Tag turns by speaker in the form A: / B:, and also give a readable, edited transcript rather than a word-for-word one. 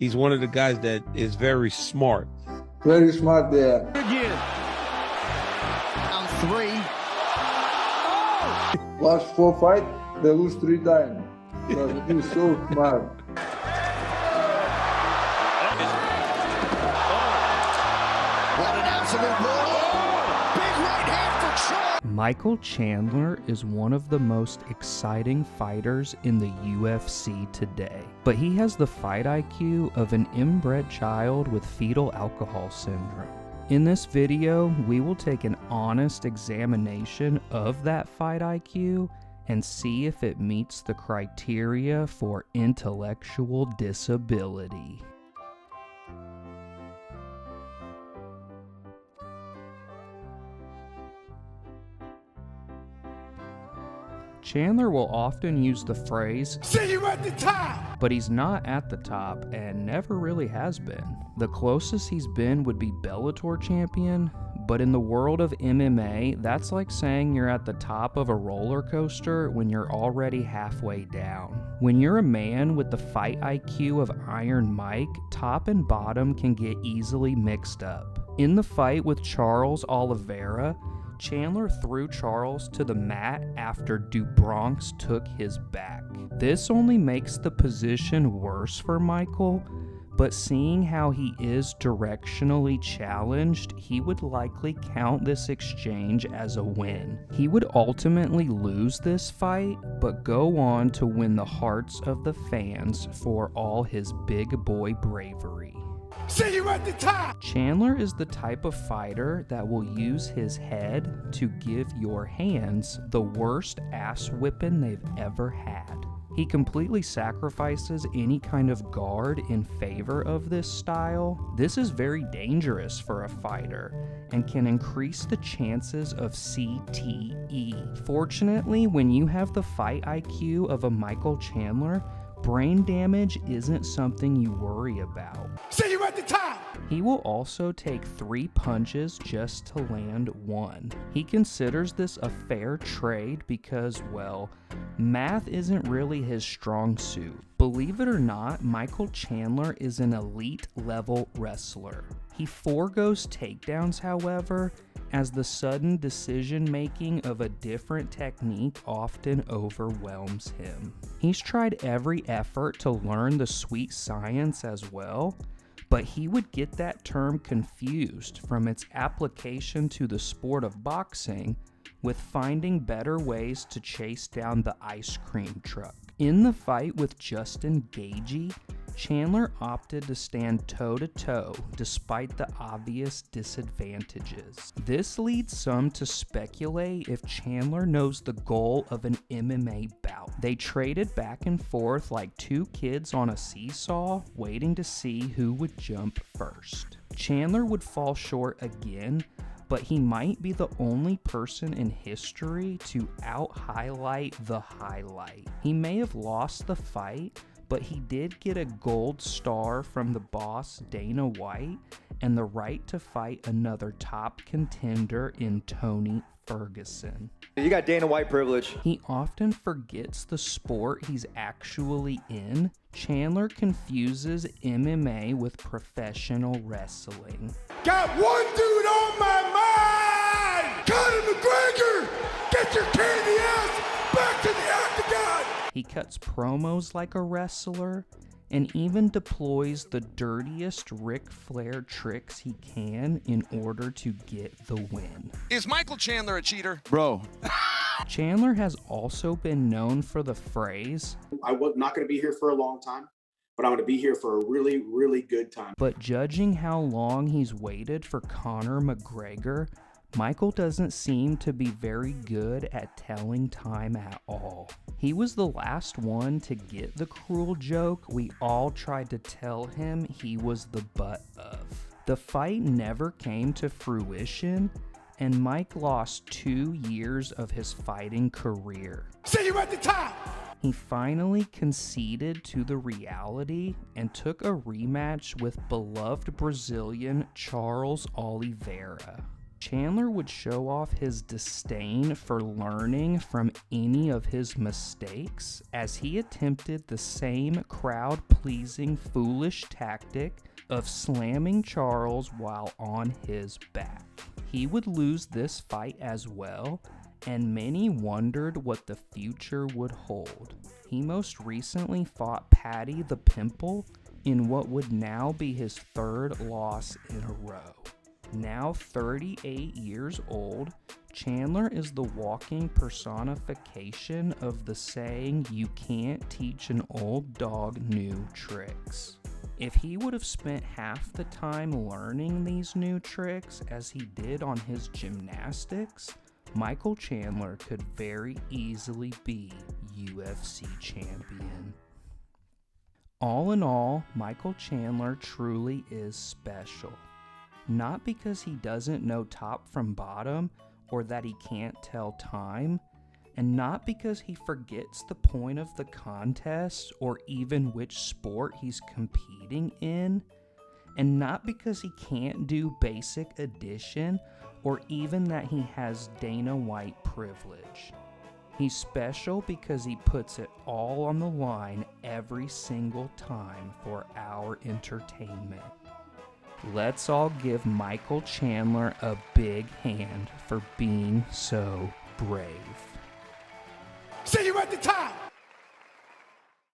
A: He's one of the guys that is very smart.
B: Very smart there.
C: Again. Round 3.
B: Last 4 fights, they lose 3 times. But he's so smart.
C: What an absolute blow. Big right hand for Chandler.
D: Michael Chandler is one of the most exciting fighters in the UFC today, but he has the fight IQ of an inbred child with fetal alcohol syndrome. In this video, we will take an honest examination of that fight IQ and see if it meets the criteria for intellectual disability. Chandler will often use the phrase,
C: "See you at the top!"
D: but he's not at the top and never really has been. The closest he's been would be Bellator champion, but in the world of MMA, that's like saying you're at the top of a roller coaster when you're already halfway down. When you're a man with the fight IQ of Iron Mike, top and bottom can get easily mixed up. In the fight with Charles Oliveira, Chandler threw Charles to the mat after DuBronx took his back. This only makes the position worse for Michael, but seeing how he is directionally challenged, he would likely count this exchange as a win. He would ultimately lose this fight, but go on to win the hearts of the fans for all his big boy bravery.
C: "See you at the top!"
D: Chandler is the type of fighter that will use his head to give your hands the worst ass whipping they've ever had. He completely sacrifices any kind of guard in favor of this style. This is very dangerous for a fighter and can increase the chances of CTE. Fortunately, when you have the fight IQ of a Michael Chandler, brain damage isn't something you worry about.
C: "See you at the top!"
D: He will also take 3 punches just to land 1. He considers this a fair trade because, well, math isn't really his strong suit. Believe it or not, Michael Chandler is an elite level wrestler. He foregoes takedowns, however, as the sudden decision making of a different technique often overwhelms him. He's tried every effort to learn the sweet science as well, but he would get that term confused from its application to the sport of boxing with finding better ways to chase down the ice cream truck. In the fight with Justin Gaethje, Chandler opted to stand toe-to-toe despite the obvious disadvantages. This leads some to speculate if Chandler knows the goal of an MMA bout. They traded back and forth like 2 kids on a seesaw, waiting to see who would jump first. Chandler would fall short again, but he might be the only person in history to out-highlight the highlight. He may have lost the fight, but he did get a gold star from the boss Dana White and the right to fight another top contender in Tony Ferguson.
E: You got Dana White privilege.
D: He often forgets the sport he's actually in. Chandler confuses MMA with professional wrestling.
C: "Got one dude on my mind! Conor McGregor! Get your candy ass back to the octagon!"
D: He cuts promos like a wrestler and even deploys the dirtiest Ric Flair tricks he can in order to get the win.
C: Is Michael Chandler a cheater?
E: Bro.
D: Chandler has also been known for the phrase,
F: "I was not going to be here for a long time, but I'm going to be here for a really, really good time."
D: but judging how long he's waited for Conor McGregor, Michael doesn't seem to be very good at telling time at all. He was the last one to get the cruel joke we all tried to tell him he was the butt of. The fight never came to fruition, and Mike lost 2 years of his fighting career.
C: "See you at the top!"
D: He finally conceded to the reality and took a rematch with beloved Brazilian Charles Oliveira. Chandler would show off his disdain for learning from any of his mistakes as he attempted the same crowd-pleasing foolish tactic of slamming Charles while on his back. He would lose this fight as well, and many wondered what the future would hold. He most recently fought Patty the Pimple in what would now be his third loss in a row. Now 38 years old, Chandler is the walking personification of the saying, "You can't teach an old dog new tricks." If he would have spent half the time learning these new tricks as he did on his gymnastics, Michael Chandler could very easily be UFC champion. All in all, Michael Chandler truly is special. Not because he doesn't know top from bottom or that he can't tell time, and not because he forgets the point of the contest or even which sport he's competing in, and not because he can't do basic addition or even that he has Dana White privilege. He's special because he puts it all on the line every single time for our entertainment. Let's all give Michael Chandler a big hand for being so brave.
C: See you at the top.